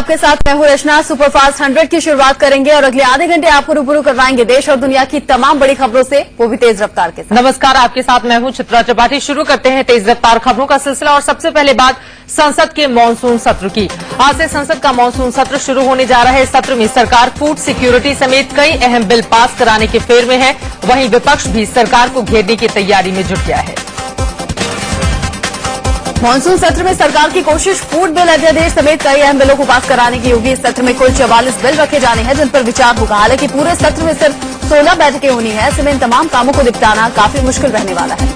आपके साथ मैं हूं रचना। सुपरफास्ट 100 की शुरुआत करेंगे और अगले आधे घंटे आपको रूबरू करवाएंगे देश और दुनिया की तमाम बड़ी खबरों से, वो भी तेज रफ्तार के साथ। नमस्कार, आपके साथ मैं हूं चित्रा त्रिपाठी। शुरू करते हैं तेज रफ्तार खबरों का सिलसिला और सबसे पहले बात संसद के मानसून सत्र की। आज से संसद का मानसून सत्र शुरू होने जा रहा है। इस सत्र में सरकार फूड सिक्योरिटी समेत कई अहम बिल पास कराने के फेर में है। वहीं विपक्ष भी सरकार को घेरने की तैयारी में जुट गया है। मानसून सत्र में सरकार की कोशिश, फूड बिल अध्यादेश समेत कई अहम बिलों को पास कराने की होगी। इस सत्र में कुल 44 बिल रखे जाने हैं जिन पर विचार होगा। हालांकि पूरे सत्र में सिर्फ 16 बैठकें होनी है। ऐसे में इन तमाम कामों को निपटाना काफी मुश्किल रहने वाला है।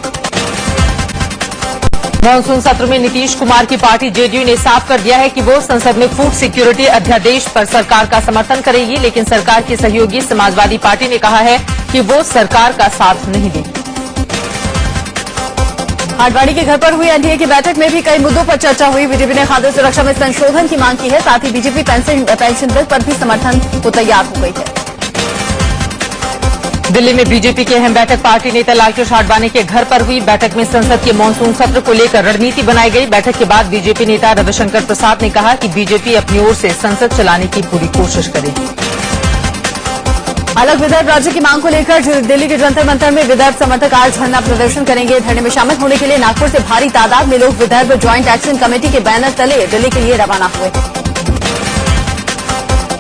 मानसून सत्र में नीतीश कुमार की पार्टी जेडीयू ने साफ कर दिया है कि वो संसद में फूड सिक्योरिटी अध्यादेश पर सरकार का समर्थन करेगी, लेकिन सरकार की सहयोगी समाजवादी पार्टी ने कहा है कि वो सरकार का साथ नहीं देगी। आडवाणी के घर पर हुई एनडीए की बैठक में भी कई मुद्दों पर चर्चा हुई। बीजेपी ने खाद्य सुरक्षा में संशोधन की मांग की है। साथ ही बीजेपी पेंशन बिल पर भी समर्थन को तैयार हो गई है। दिल्ली में बीजेपी की अहम बैठक पार्टी नेता लालकृष्ण आडवाणी के घर पर हुई। बैठक में संसद के मानसून सत्र को लेकर रणनीति बनाई गई। बैठक के बाद बीजेपी नेता रविशंकर प्रसाद ने कहा कि बीजेपी अपनी ओर से संसद चलाने की पूरी कोशिश करेगी। अलग विदर्भ राज्य की मांग को लेकर दिल्ली के जंतर मंतर में विदर्भ समर्थक आज धरना प्रदर्शन करेंगे। धरने में शामिल होने के लिए नागपुर से भारी तादाद में लोग विदर्भ ज्वाइंट एक्शन कमेटी के बैनर तले दिल्ली के लिए रवाना हुए।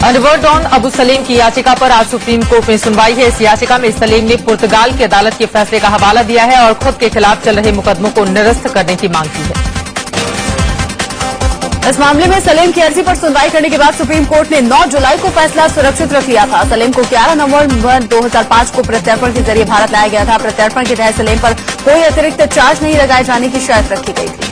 अनवर डॉन अबू सलीम की याचिका पर आज सुप्रीम कोर्ट में सुनवाई है। इस याचिका में सलीम ने पुर्तगाल की अदालत के फैसले का हवाला दिया है और खुद के खिलाफ चल रहे मुकदमों को निरस्त करने की मांग की है। इस मामले में सलीम की अर्जी पर सुनवाई करने के बाद सुप्रीम कोर्ट ने 9 जुलाई को फैसला सुरक्षित रख लिया था। सलीम को 11 नवंबर 2005 को प्रत्यर्पण के जरिए भारत लाया गया था। प्रत्यर्पण के तहत सलीम पर कोई अतिरिक्त चार्ज नहीं लगाए जाने की शर्त रखी गई थी।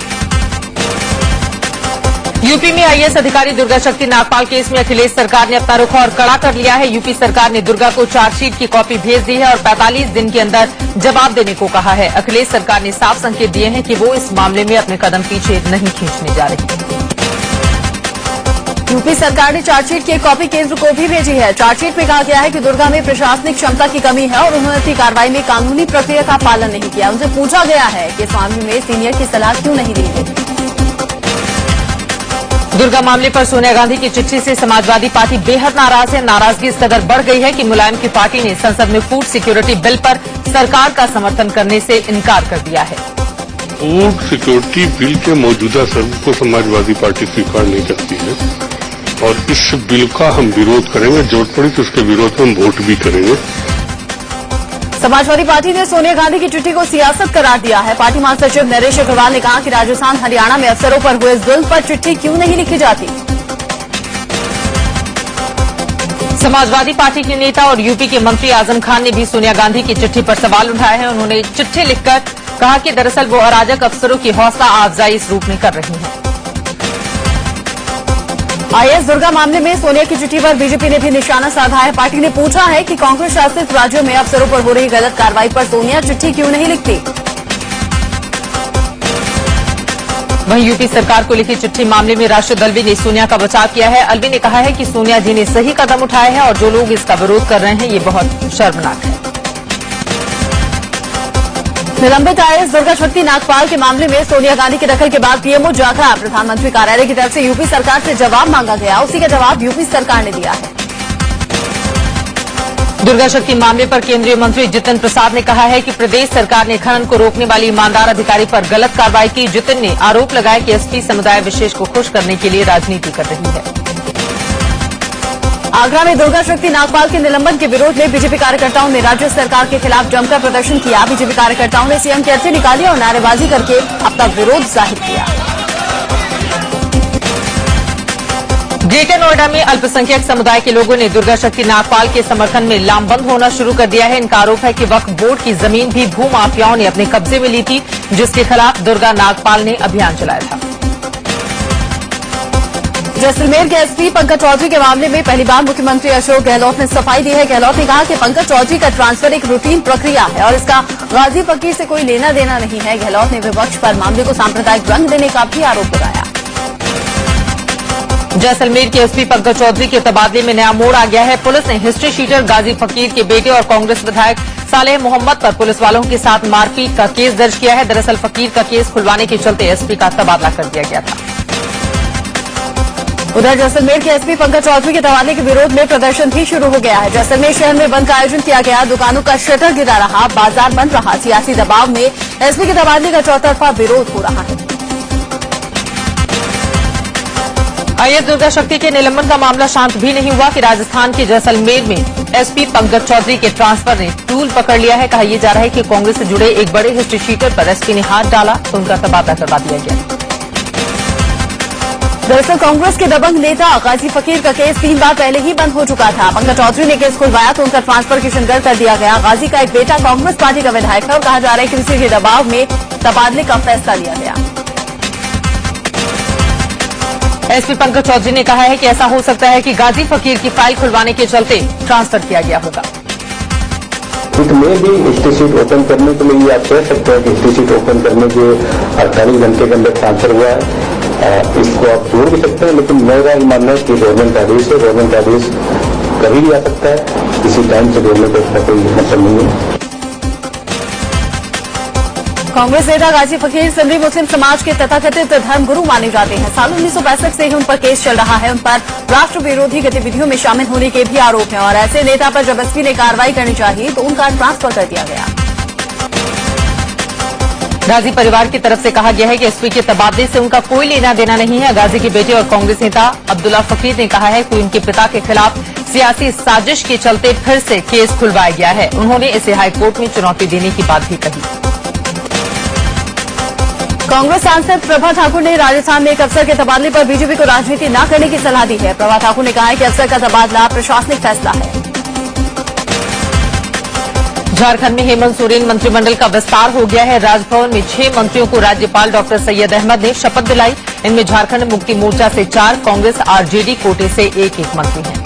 यूपी में आईएएस अधिकारी दुर्गा शक्ति नागपाल केस में अखिलेश सरकार ने अपना रुख और कड़ा कर लिया है। यूपी सरकार ने दुर्गा को चार्जशीट की कॉपी भेज दी है और 45 दिन के अंदर जवाब देने को कहा है। अखिलेश सरकार ने साफ संकेत दिए हैं कि वो इस मामले में अपने कदम पीछे नहीं खींचने जा रही। यूपी सरकार ने चार्जशीट की एक कॉपी केंद्र को भी भेजी है। चार्जशीट में कहा गया है कि दुर्गा में प्रशासनिक क्षमता की कमी है और उन्होंने अपनी कार्रवाई में कानूनी प्रक्रिया का पालन नहीं किया। उनसे पूछा गया है कि इस मामले में सीनियर की सलाह क्यों नहीं ली गई। दुर्गा मामले पर सोनिया गांधी की चिट्ठी से समाजवादी पार्टी बेहद नाराज है। नाराजगी इस कदर बढ़ गई है कि मुलायम की पार्टी ने संसद में फूड सिक्योरिटी बिल पर सरकार का समर्थन करने से इनकार कर दिया है। फूड सिक्योरिटी बिल के मौजूदा स्वरूप को समाजवादी पार्टी स्वीकार नहीं करती है और इस बिल का हम विरोध करेंगे। जरूरत पड़ी तो उसके विरोध में हम वोट भी करेंगे। समाजवादी पार्टी ने सोनिया गांधी की चिट्ठी को सियासत करार दिया है। पार्टी महासचिव नरेश अग्रवाल ने कहा कि राजस्थान हरियाणा में अफसरों पर हुए जुल्म पर चिट्ठी क्यों नहीं लिखी जाती। समाजवादी पार्टी के नेता और यूपी के मंत्री आजम खान ने भी सोनिया गांधी की चिट्ठी पर सवाल उठाए हैं। उन्होंने चिट्ठी लिखकर कहा कि दरअसल वो अराजक अफसरों की हौसला अफजाई इस रूप में कर रही हैं। आईएएस दुर्गा मामले में सोनिया की चिट्ठी पर बीजेपी ने भी निशाना साधा है। पार्टी ने पूछा है कि कांग्रेस शासित राज्यों में अफसरों पर हो रही गलत कार्रवाई पर सोनिया चिट्ठी क्यों नहीं लिखती। वहीं यूपी सरकार को लिखी चिट्ठी मामले में राष्ट्रीय दल ने सोनिया का बचाव किया है। अलवी ने कहा है कि सोनिया जी ने सही कदम उठाए हैं और जो लोग इसका विरोध कर रहे हैं ये बहुत शर्मनाक है। निलंबित आईएएस दुर्गा शक्ति नागपाल के मामले में सोनिया गांधी के दखल के बाद पीएमओ जाखड़ा प्रधानमंत्री कार्यालय की तरफ से यूपी सरकार से जवाब मांगा गया। उसी का जवाब यूपी सरकार ने दिया है। दुर्गा शक्ति मामले पर केंद्रीय मंत्री जितिन प्रसाद ने कहा है कि प्रदेश सरकार ने खनन को रोकने वाली ईमानदार अधिकारी पर गलत कार्रवाई की। जितिन ने आरोप लगाया कि एसपी समुदाय विशेष को खुश करने के लिए राजनीति कर रही है। आगरा में दुर्गा शक्ति नागपाल के निलंबन के विरोध में बीजेपी कार्यकर्ताओं ने राज्य सरकार के खिलाफ जमकर प्रदर्शन किया। बीजेपी कार्यकर्ताओं ने सीएम की अर्थी निकाली और नारेबाजी करके अपना विरोध जाहिर किया। ग्रेटर नोएडा में अल्पसंख्यक समुदाय के लोगों ने दुर्गा शक्ति नागपाल के समर्थन में लामबंद होना शुरू कर दिया है। इनका आरोप है कि वक्फ बोर्ड की जमीन भी भूमाफियाओं ने अपने कब्जे में ली थी, जिसके खिलाफ दुर्गा नागपाल ने अभियान चलाया था। जैसलमेर के एसपी पंकज चौधरी के मामले में पहली बार मुख्यमंत्री अशोक गहलोत ने सफाई दी है। गहलोत ने कहा कि पंकज चौधरी का ट्रांसफर एक रूटीन प्रक्रिया है और इसका गाजी फकीर से कोई लेना देना नहीं है। गहलोत ने विपक्ष पर मामले को सांप्रदायिक रंग देने का भी आरोप लगाया। जैसलमेर के एसपी पंकज चौधरी के तबादले में नया मोड़ आ गया है। पुलिस ने हिस्ट्री शीटर गाजी फकीर के बेटे और कांग्रेस विधायक सालेह मोहम्मद पर पुलिस वालों के साथ मारपीट का केस दर्ज किया है। दरअसल फकीर का केस खुलवाने के चलते एसपी का तबादला कर दिया गया था। उधर जैसलमेर के एसपी पंकज चौधरी के तबादले के विरोध में प्रदर्शन भी शुरू हो गया है। जैसलमेर शहर में बंद का आयोजन किया गया, दुकानों का शटर गिरा रहा, बाजार बंद रहा। सियासी दबाव में एसपी के तबादले का चौतरफा विरोध हो रहा है। आईएएस दुर्गा शक्ति के निलंबन का मामला शांत भी नहीं हुआ कि राजस्थान के जैसलमेर में एसपी पंकज चौधरी के ट्रांसफर ने टूल पकड़ लिया है। कहा यह जा रहा है कि कांग्रेस से जुड़े एक बड़े हिस्ट्री शीटर पर एसपी ने हाथ डाला तो उनका तबादला करवा दिया गया। दरअसल कांग्रेस के दबंग नेता गाजी फकीर का केस 3 बार पहले ही बंद हो चुका था। पंकज चौधरी ने केस खुलवाया तो उनका ट्रांसफर किशनगढ़ कर दिया गया। गाजी का एक बेटा कांग्रेस पार्टी का विधायक है और कहा जा रहा है कि किसी के दबाव में तबादले का फैसला लिया गया। एसपी पंकज चौधरी ने कहा है कि ऐसा हो सकता है कि गाजी फकीर की फाइल खुलवाने के चलते ट्रांसफर किया गया होगा। में भी हिस्ट्री शीट ओपन करने के लिए आप कह सकते हैं कि हिस्ट्री शीट ओपन करने के 48 घंटे के अंदर ट्रांसफर हुआ है। इसको आप जोड़ भी सकते हैं, लेकिन मेरा ये मानना है कि गवर्नमेंट आदेश है, गवर्नमेंट आदेश कभी भी आ सकता है, किसी टाइम से जोड़ने का इसका कोई मतलब नहीं है। कांग्रेस नेता गाजी फकीर सिंधी मुस्लिम समाज के तथाकथित धर्मगुरु माने जाते हैं। साल 1965 से ही उन पर केस चल रहा है। उन पर राष्ट्र विरोधी गतिविधियों में शामिल होने के भी आरोप हैं और ऐसे नेता पर जब एसपी ने कार्रवाई करनी चाहिए तो उनका ट्रांसफर कर दिया गया। गाजी परिवार की तरफ से कहा गया है कि एसपी के तबादले से उनका कोई लेना देना नहीं है। गाजी के बेटे और कांग्रेस नेता अब्दुल्ला फकीर ने कहा है कि उनके पिता के खिलाफ सियासी साजिश के चलते फिर से केस खुलवाया गया है। उन्होंने इसे हाईकोर्ट में चुनौती देने की बात भी कही। कांग्रेस सांसद प्रभा ठाकुर ने राजस्थान में एक अफसर के तबादले पर बीजेपी को राजनीति न करने की सलाह दी है। प्रभा ठाकुर ने कहा है कि अफसर का तबादला प्रशासनिक फैसला है। झारखंड में हेमंत सोरेन मंत्रिमंडल का विस्तार हो गया है। राजभवन में 6 मंत्रियों को राज्यपाल डॉक्टर सैयद अहमद ने शपथ दिलाई। इनमें झारखंड मुक्ति मोर्चा से 4, कांग्रेस आरजेडी कोटे से 1-1 मंत्री हैं।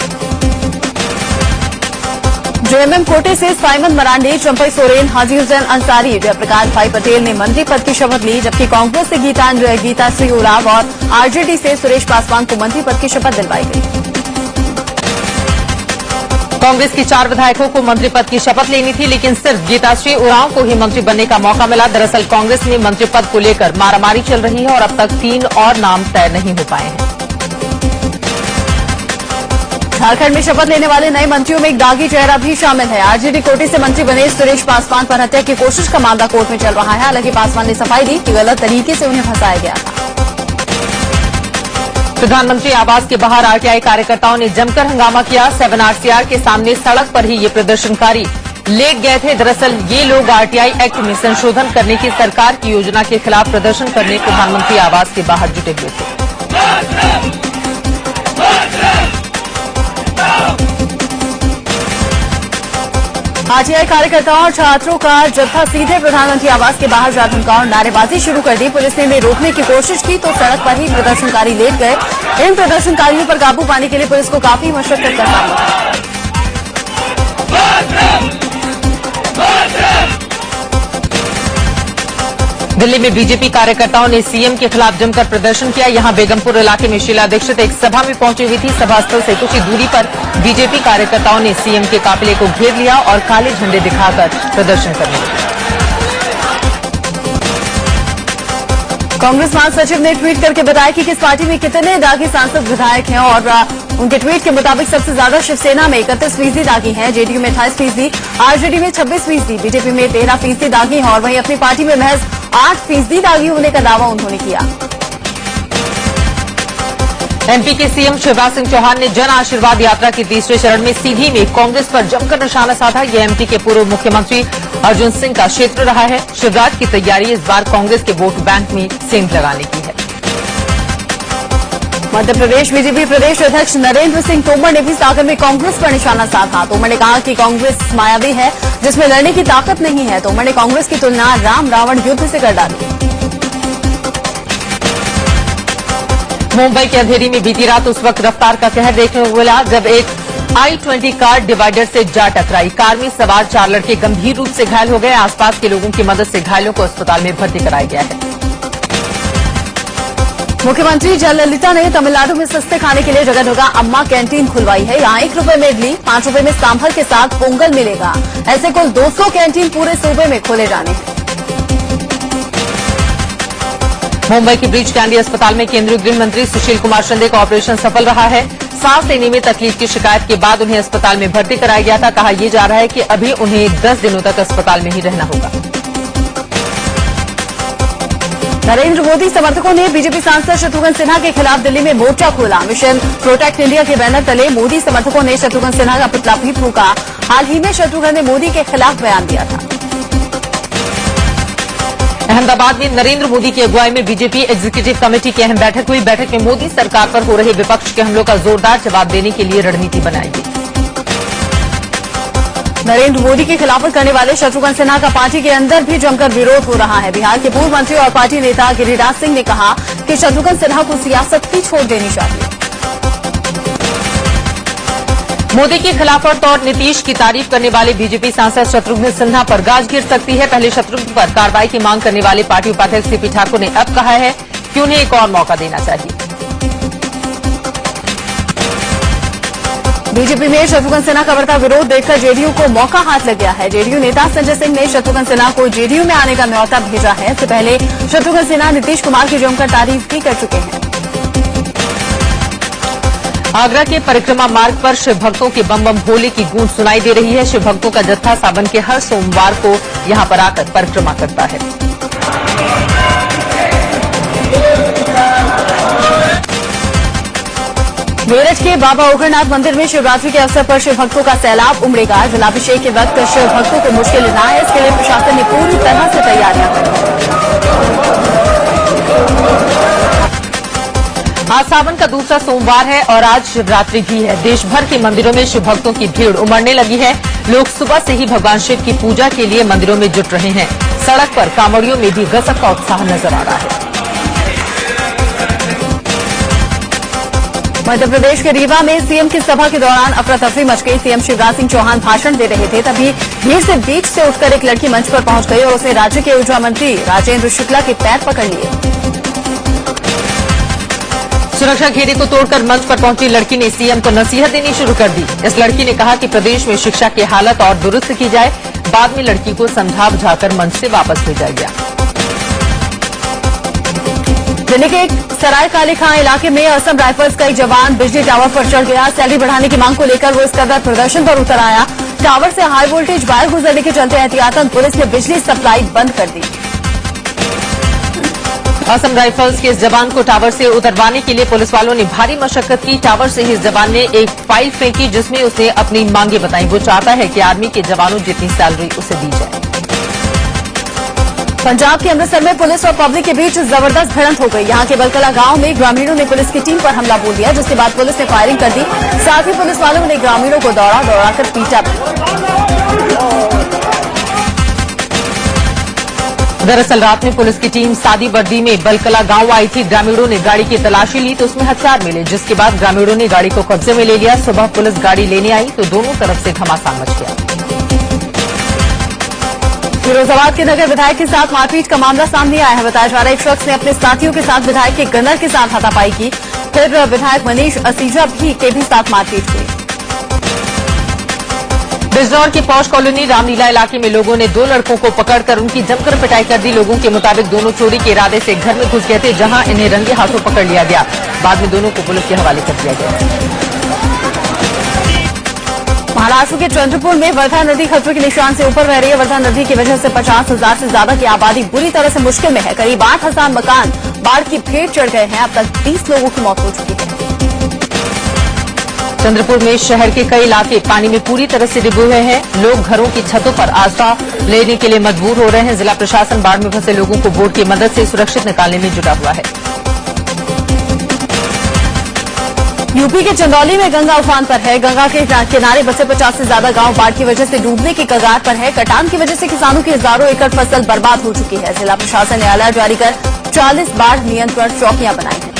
जेएमएम कोटे से साइमन मरांडी, चंपई सोरेन, हाजी हुसैन अंसारी, जयप्रकाश भाई पटेल ने मंत्री पद की शपथ ली, जबकि कांग्रेस से गीता श्री उराव और आरजेडी से सुरेश पासवान को मंत्री पद की शपथ दिलवाई गई। कांग्रेस के 4 विधायकों को मंत्री पद की शपथ लेनी थी, लेकिन सिर्फ गीताश्री उरांव को ही मंत्री बनने का मौका मिला। दरअसल कांग्रेस में मंत्री पद को लेकर मारामारी चल रही है और अब तक 3 और नाम तय नहीं हो पाए हैं। झारखंड में शपथ लेने वाले नए मंत्रियों में एक दागी चेहरा भी शामिल है। आरजेडी कोटे से मंत्री बने सुरेश पासवान पर हत्या की कोशिश का मामला कोर्ट में चल रहा है। हालांकि पासवान ने सफाई दी कि गलत तरीके से उन्हें फंसाया गया था। प्रधानमंत्री आवास के बाहर आरटीआई कार्यकर्ताओं ने जमकर हंगामा किया। 7 आरसीआर के सामने सड़क पर ही ये प्रदर्शनकारी लेट गए थे। दरअसल ये लोग आरटीआई एक्ट में संशोधन करने की सरकार की योजना के खिलाफ प्रदर्शन करने प्रधानमंत्री आवास के बाहर जुटे हुए थे। आरटीआई कार्यकर्ताओं और छात्रों का जत्था सीधे प्रधानमंत्री आवास के बाहर जा धमका और नारेबाजी शुरू कर दी। पुलिस ने इन्हें रोकने की कोशिश की तो सड़क पर ही प्रदर्शनकारी लेट गए। इन प्रदर्शनकारियों पर काबू पाने के लिए पुलिस को काफी मशक्कत करना पड़ा। दिल्ली में बीजेपी कार्यकर्ताओं ने सीएम के खिलाफ जमकर प्रदर्शन किया। यहां बेगमपुर इलाके में शीला दीक्षित एक सभा में पहुंची हुई थी। सभा स्थल से कुछ ही दूरी पर बीजेपी कार्यकर्ताओं ने सीएम के काफिले को घेर लिया और काले झंडे दिखाकर प्रदर्शन करने लगे। कांग्रेस महासचिव ने ट्वीट करके बताया कि किस पार्टी में कितने दागी सांसद विधायक हैं और उनके ट्वीट के मुताबिक सबसे ज्यादा शिवसेना में 31% दागी हैं, जेडीयू में 28%, आरजेडी में 26%, बीजेपी में 13% दागी हैं और वहीं अपनी पार्टी में महज 8% दागी होने का दावा उन्होंने किया। एमपी के सीएम शिवराज सिंह चौहान ने जन आशीर्वाद यात्रा के तीसरे चरण में सीधी में कांग्रेस पर जमकर निशाना साधा। यह एमपी के पूर्व मुख्यमंत्री अर्जुन सिंह का क्षेत्र रहा है। शिवराज की तैयारी इस बार कांग्रेस के वोट बैंक में सेंध लगाने की है। मध्य प्रदेश बीजेपी प्रदेश अध्यक्ष नरेंद्र सिंह तोमर ने भी सागर में कांग्रेस पर निशाना साधा। तोमर ने कहा कि कांग्रेस मायावी है जिसमें लड़ने की ताकत नहीं है। तोमर ने कांग्रेस की तुलना राम रावण युद्ध से कर डाली। मुंबई के अंधेरी में बीती रात उस वक्त रफ्तार का कहर देखने को मिला जब एक I-20 कार डिवाइडर से जा टकराई। कार में सवार 4 लड़के गंभीर रूप से घायल हो गए। आसपास के लोगों की मदद से घायलों को अस्पताल में भर्ती कराया गया है। मुख्यमंत्री जयललिता ने तमिलनाडु में सस्ते खाने के लिए जगह जगह अम्मा कैंटीन खुलवाई है। यहाँ 1 रुपए में इडली, 5 रुपए में सांभर के साथ पोंगल मिलेगा। ऐसे कुल 200 कैंटीन पूरे सूबे में खोले जाने हैं। मुंबई के ब्रीच कैंडी अस्पताल में केंद्रीय गृह मंत्री सुशील कुमार शिंदे का ऑपरेशन सफल रहा है। सांस लेने में तकलीफ की शिकायत के बाद उन्हें अस्पताल में भर्ती कराया गया था। कहा यह जा रहा है कि अभी उन्हें 10 दिनों तक अस्पताल में ही रहना होगा। नरेंद्र मोदी समर्थकों ने बीजेपी सांसद शत्रुघ्न सिन्हा के खिलाफ दिल्ली में मोर्चा खोला। मिशन प्रोटेक्ट इंडिया के बैनर तले मोदी समर्थकों ने शत्रुघ्न सिन्हा का पुतला भी फूंका। हाल ही में शत्रुघ्न ने मोदी के खिलाफ बयान दिया था। अहमदाबाद में नरेंद्र मोदी की अगुवाई में बीजेपी एग्जीक्यूटिव कमेटी की अहम बैठक हुई। बैठक में मोदी सरकार पर हो रहे विपक्ष के हमलों का जोरदार जवाब देने के लिए रणनीति बनाई गई। नरेंद्र मोदी की खिलाफत करने वाले शत्रुघ्न सिन्हा का पार्टी के अंदर भी जमकर विरोध हो रहा है। बिहार के पूर्व मंत्री और पार्टी नेता गिरिराज सिंह ने कहा कि शत्रुघ्न सिन्हा को सियासत ही छोड़ देनी चाहिए। मोदी के खिलाफत और नीतीश की तारीफ करने वाले बीजेपी सांसद शत्रुघ्न सिन्हा पर गाज गिर सकती है। पहले शत्रुघ्न पर कार्रवाई की मांग करने वाले पार्टी उपाध्यक्ष सीपी ठाकुर ने अब कहा है कि उन्हें एक और मौका देना चाहिए। बीजेपी में शत्रुघ्न सिन्हा का बढ़ता विरोध देखकर जेडीयू को मौका हाथ लग गया है। जेडीयू नेता संजय सिंह ने शत्रुघ्न सिन्हा को जेडीयू में आने का न्यौता भेजा है। इससे पहले शत्रुघ्न सिन्हा नीतीश कुमार की जमकर तारीफ भी कर चुके हैं। आगरा के परिक्रमा मार्ग पर शिव भक्तों के बम बम भोले की गूंज सुनाई दे रही है। शिव भक्तों का जत्था सावन के हर सोमवार को यहां पर आकर परिक्रमा करता है। मेरठ के बाबा ओघरनाथ मंदिर में शिवरात्रि के अवसर पर शिव भक्तों का सैलाब उमड़ेगा। जलाभिषेक के वक्त शिव भक्तों को मुश्किल न आए, इसके लिए प्रशासन ने पूरी तरह से तैयारियां की। आज सावन का दूसरा सोमवार है और आज शिवरात्रि भी है। देश भर के मंदिरों में शिव भक्तों की भीड़ उमड़ने लगी है। लोग सुबह से ही भगवान शिव की पूजा के लिए मंदिरों में जुट रहे हैं। सड़क पर कांवड़ियों में भी गजब का उत्साह नजर आ रहा है। मध्य प्रदेश के रीवा में सीएम की सभा के दौरान अफरा तफरी मच गई। सीएम शिवराज सिंह चौहान भाषण दे रहे थे, तभी भीड़ से बीच से उठकर एक लड़की मंच पर पहुंच गई और उसने राज्य के ऊर्जा मंत्री राजेंद्र शुक्ला के पैर पकड़ लिए। सुरक्षा घेरे को तोड़कर मंच पर पहुंची लड़की ने सीएम को नसीहत देनी शुरू कर दी। इस लड़की ने कहा कि प्रदेश में शिक्षा की हालत और दुरुस्त की जाए। बाद में लड़की को समझा बुझाकर मंच से वापस भेजा गया। दिल्ली के सराय काले खां इलाके में असम राइफल्स का एक जवान बिजली टावर पर चढ़ गया। सैलरी बढ़ाने की मांग को लेकर वो इस कदर प्रदर्शन पर उतर आया। टावर से हाई वोल्टेज वायर गुजरने के चलते एहतियातन पुलिस ने बिजली सप्लाई बंद कर दी। असम राइफल्स के इस जवान को टावर से उतरवाने के लिए पुलिस वालों ने भारी मशक्कत की। टावर से ही इस जवान ने एक फाइल फेंकी जिसमें उसने अपनी मांगे बताई। वो चाहता है कि आर्मी के जवानों जितनी सैलरी उसे दी जाए। पंजाब के अमृतसर में पुलिस और पब्लिक के बीच जबरदस्त भिड़ंत हो गई। यहां के बलकला गांव में ग्रामीणों ने पुलिस की टीम पर हमला बोल दिया, जिसके बाद पुलिस ने फायरिंग कर दी। साथ ही पुलिस वालों ने ग्रामीणों को दौड़ाकर पीटा भी। दरअसल रात में पुलिस की टीम सादी वर्दी में बलकला गांव आई थी। ग्रामीणों ने गाड़ी की तलाशी ली तो उसमें हथियार मिले, जिसके बाद ग्रामीणों ने गाड़ी को कब्जे में ले लिया। सुबह पुलिस गाड़ी लेने आई तो दोनों तरफ से घमासान मच गया। फिरोजाबाद के नगर विधायक के साथ मारपीट का मामला सामने आया है। बताया जा रहा है एक शख्स ने अपने साथियों के साथ विधायक के गनर के साथ हाथापाई की। फिर विधायक मनीष असीजा के भी साथ मारपीट हुई। बिजनौर के पौष कॉलोनी रामलीला इलाके में लोगों ने 2 लड़कों को पकड़कर उनकी जमकर पिटाई कर दी। लोगों के मुताबिक दोनों चोरी के इरादे से घर में घुस गए थे, जहां इन्हें रंगे हाथों पकड़ लिया गया। बाद में दोनों को पुलिस के हवाले कर दिया गया। महाराष्ट्र के चंद्रपुर में वर्धा नदी खतरे के निशान से ऊपर बह रही है। वर्धा नदी की वजह से 50,000 से ज्यादा की आबादी बुरी तरह से मुश्किल में है। करीब 8,000 मकान बाढ़ की भेंट चढ़ गए हैं। अब तक 30 लोगों की मौत हो चुकी है। चंद्रपुर में शहर के कई इलाके पानी में पूरी तरह से डूबे हुए हैं। लोग घरों की छतों पर आश्रय लेने के लिए मजबूर हो रहे हैं। जिला प्रशासन बाढ़ में फंसे लोगों को बोट की मदद से सुरक्षित निकालने में जुटा हुआ है। यूपी के चंदौली में गंगा उफान पर है। गंगा के किनारे बसे 50 से ज्यादा गांव बाढ़ की वजह से डूबने की कगार पर है। कटान की वजह से किसानों की हजारों एकड़ फसल बर्बाद हो चुकी है। जिला प्रशासन ने अलर्ट जारी कर 40 बाढ़ नियंत्रण चौकियां बनाई हैं।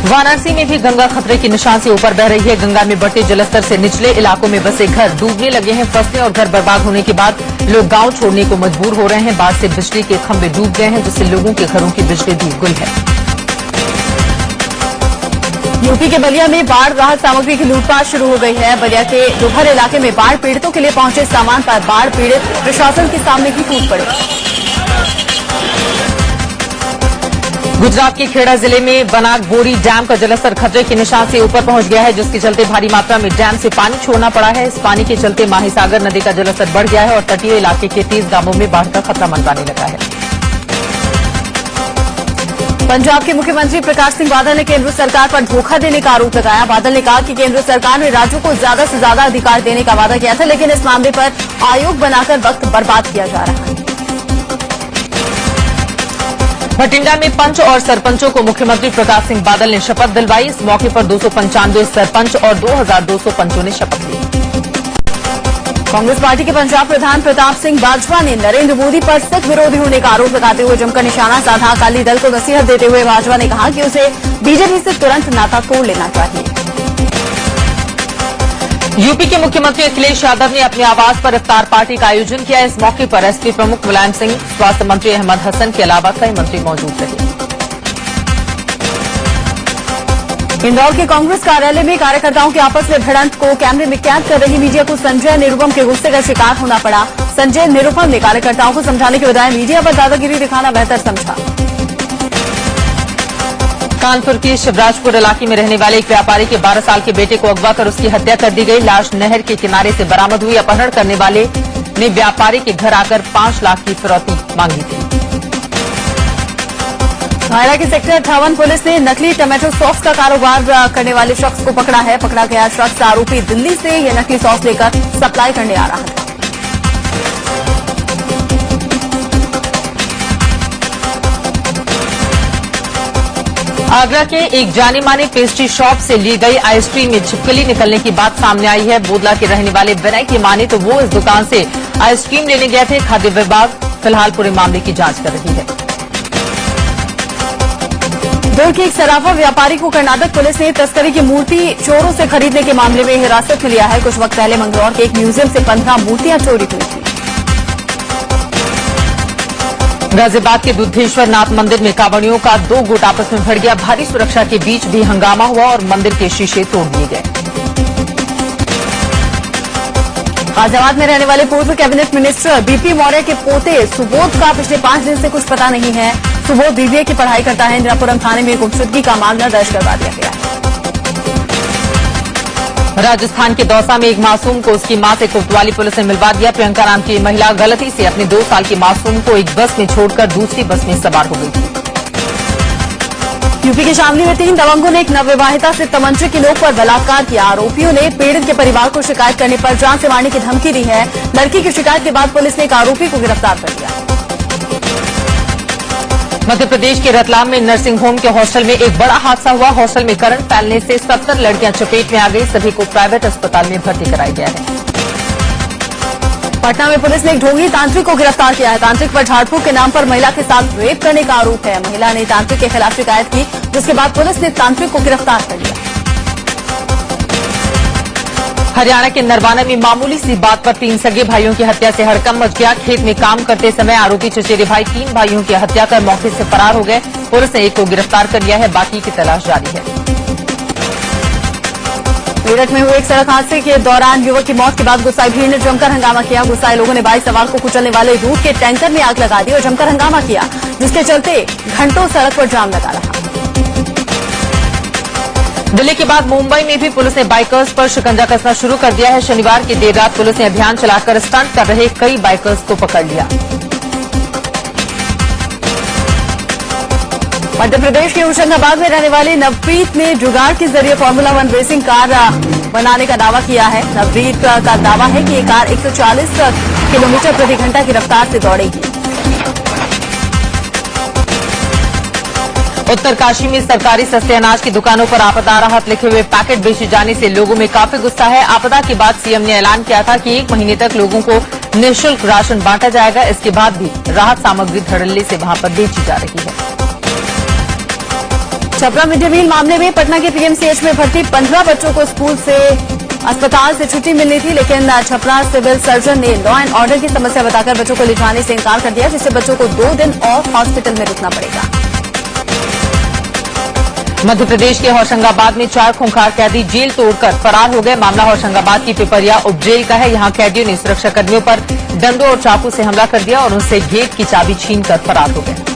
वाराणसी में भी गंगा खतरे के निशान से ऊपर बह रही है। गंगा में बढ़ते जलस्तर से निचले इलाकों में बसे घर डूबने लगे हैं। फसलें और घर बर्बाद होने के बाद लोग गांव छोड़ने को मजबूर हो रहे हैं। बाढ़ से बिजली के खंभे डूब गए हैं, जिससे लोगों के घरों की बिजली भी गुल है। यूपी के बलिया में बाढ़ राहत सामग्री की लूटपाट शुरू हो गई है। बलिया के दोहर इलाके में बाढ़ पीड़ितों के लिए पहुंचे सामान पर बाढ़ पीड़ित प्रशासन के सामने ही टूट पड़े। गुजरात के खेड़ा जिले में बना बोरी डैम का जलस्तर खतरे के निशान से ऊपर पहुंच गया है, जिसके चलते भारी मात्रा में डैम से पानी छोड़ना पड़ा है। इस पानी के चलते माहीसागर नदी का जलस्तर बढ़ गया है और तटीय इलाके के 30 गांवों में बाढ़ का खतरा मंडराने लगा है। पंजाब के मुख्यमंत्री प्रकाश सिंह बादल ने केंद्र सरकार पर धोखा देने का आरोप लगाया। बादल ने कहा कि केंद्र सरकार ने राज्यों को ज्यादा से ज्यादा अधिकार देने का वादा किया था, लेकिन इस मामले पर आयोग बनाकर वक्त बर्बाद किया जा रहा है। भटिंडा में पंच और सरपंचों को मुख्यमंत्री प्रकाश सिंह बादल ने शपथ दिलवाई। इस मौके पर 295 सरपंच और 2200 पंचों ने शपथ ली। कांग्रेस पार्टी के पंजाब प्रधान प्रताप सिंह बाजवा ने नरेंद्र मोदी पर सिख विरोधी होने का आरोप लगाते हुए जमकर निशाना साधा। अकाली दल को नसीहत देते हुए बाजवा ने कहा कि उसे बीजेपी से तुरंत नाता तोड़ लेना चाहिए। यूपी के मुख्यमंत्री अखिलेश यादव ने अपने आवास पर इफ्तार पार्टी का आयोजन किया। इस मौके पर एसपी प्रमुख मुलायम सिंह, स्वास्थ्य मंत्री अहमद हसन के अलावा कई मंत्री मौजूद रहे। इंदौर के कांग्रेस कार्यालय में कार्यकर्ताओं के आपस में भिड़ंत को कैमरे में कैद कर रही मीडिया को संजय निरुपम के गुस्से का शिकार होना पड़ा। संजय निरुपम ने कार्यकर्ताओं को समझाने के बजाय मीडिया पर दादागिरी दिखाना बेहतर समझा। कानपुर के शिवराजपुर इलाके में रहने वाले एक व्यापारी के 12 साल के बेटे को अगवा कर उसकी हत्या कर दी गई। लाश नहर के किनारे से बरामद हुई। अपहरण करने वाले ने व्यापारी के घर आकर 5 लाख की फिरौती मांगी थी। नोएडा की सेक्टर 58 पुलिस ने नकली टमाटो सॉस का कारोबार करने वाले शख्स को पकड़ा है। पकड़ा गया शख्स आरोपी दिल्ली से यह नकली सॉस लेकर सप्लाई करने आ रहा था। आगरा के एक जाने माने पेस्ट्री शॉप से ली गई आइसक्रीम में छिपकली निकलने की बात सामने आई है। बोदला के रहने वाले विनय की माने तो वो इस दुकान से आइसक्रीम लेने गए थे। खाद्य विभाग फिलहाल पूरे मामले की जांच कर रही है। दुर्ग के एक सराफा व्यापारी को कर्नाटक पुलिस ने तस्करी की मूर्ति चोरों से खरीदने के मामले में हिरासत में लिया है। कुछ वक्त पहले मंगलौर के एक म्यूजियम से 15 मूर्तियां चोरी हुई थी। गाजियाबाद के दुधेश्वर नाथ मंदिर में कांवड़ियों का 2 गुट आपस में भिड़ गया। भारी सुरक्षा के बीच भी हंगामा हुआ और मंदिर के शीशे तोड़ दिए गए। गाजियाबाद में रहने वाले पूर्व कैबिनेट मिनिस्टर बीपी मौर्य के पोते सुबोध का पिछले 5 दिन से कुछ पता नहीं है। सुबोध बीबीए की पढ़ाई करता है। इंदिरापुरम थाने में गुमशुदगी का मामला दर्ज करवा दिया गया है। राजस्थान के दौसा में एक मासूम को उसकी मां से कोतवाली पुलिस ने मिलवा दिया। प्रियंका नाम की महिला गलती से अपने 2 साल की मासूम को एक बस में छोड़कर दूसरी बस में सवार हो गई थी। यूपी के शामली में 3 दबंगों ने एक नवविवाहिता से तमंचे की नोक पर बलात्कार किया। आरोपियों ने पीड़ित के परिवार को शिकायत करने पर जान से मारने की धमकी दी है। लड़की की शिकायत के बाद पुलिस ने एक आरोपी को गिरफ्तार कर लिया। मध्य प्रदेश के रतलाम में नर्सिंग होम के हॉस्टल में एक बड़ा हादसा हुआ। हॉस्टल में करंट फैलने से 70 लड़कियां चपेट में आ गई। सभी को प्राइवेट अस्पताल में भर्ती कराया गया है। पटना में पुलिस ने एक ढोंगी तांत्रिक को गिरफ्तार किया है। तांत्रिक पर झाड़फूक के नाम पर महिला के साथ रेप करने का आरोप है। महिला ने तांत्रिक के खिलाफ शिकायत की, जिसके बाद पुलिस ने तांत्रिक को गिरफ्तार कर लिया। हरियाणा के नरवाना में मामूली सी बात पर 3 सगे भाइयों की हत्या से हड़कंप मच गया। खेत में काम करते समय आरोपी चचेरे भाई 3 भाइयों की हत्या कर मौके से फरार हो गए। पुलिस ने एक को गिरफ्तार कर लिया है, बाकी की तलाश जारी है। मेरठ में हुए एक सड़क हादसे के दौरान युवक की मौत के बाद गुस्साई भीड़ ने जमकर हंगामा किया। गुस्साई लोगों ने बाइक सवार को कुचलने वाले दूध के टैंकर में आग लगा दी और जमकर हंगामा किया, जिसके चलते घंटों सड़क पर जाम लगा रहा। दिल्ली के बाद मुंबई में भी पुलिस ने बाइकर्स पर शिकंजा कसना शुरू कर दिया है। शनिवार की देर रात पुलिस ने अभियान चलाकर स्टंट कर रहे कई बाइकर्स को पकड़ लिया। मध्य प्रदेश के होशंगाबाद में रहने वाले नवप्रीत ने जुगाड़ के जरिए फॉर्मूला 1 रेसिंग कार बनाने का दावा किया है। नवप्रीत का दावा है कि ये कार 140 किलोमीटर प्रति घंटा की रफ्तार से दौड़ेगी। उत्तरकाशी में सरकारी सस्ते अनाज की दुकानों पर आपदा राहत लिखे हुए पैकेट बेचे जाने से लोगों में काफी गुस्सा है। आपदा के बाद सीएम ने ऐलान किया था कि 1 महीने तक लोगों को निःशुल्क राशन बांटा जाएगा। इसके बाद भी राहत सामग्री धड़ल्ले से वहां पर बेची जा रही है। छपरा मिड डे मील मामले में पटना के पीएमसीएच में भर्ती 15 बच्चों को स्कूल से अस्पताल से छुट्टी मिलनी थी, लेकिन छपरा सिविल सर्जन ने लॉ एंड ऑर्डर की समस्या बताकर बच्चों को ले जाने से इनकार कर दिया, जिससे बच्चों को 2 दिन और हॉस्पिटल में रुकना पड़ेगा। मध्य प्रदेश के होशंगाबाद में 4 खूंखार कैदी जेल तोड़कर फरार हो गए। मामला होशंगाबाद की पिपरिया उपजेल का है। यहां कैदियों ने सुरक्षाकर्मियों पर डंडों और चाकू से हमला कर दिया और उनसे गेट की चाबी छीनकर फरार हो गए।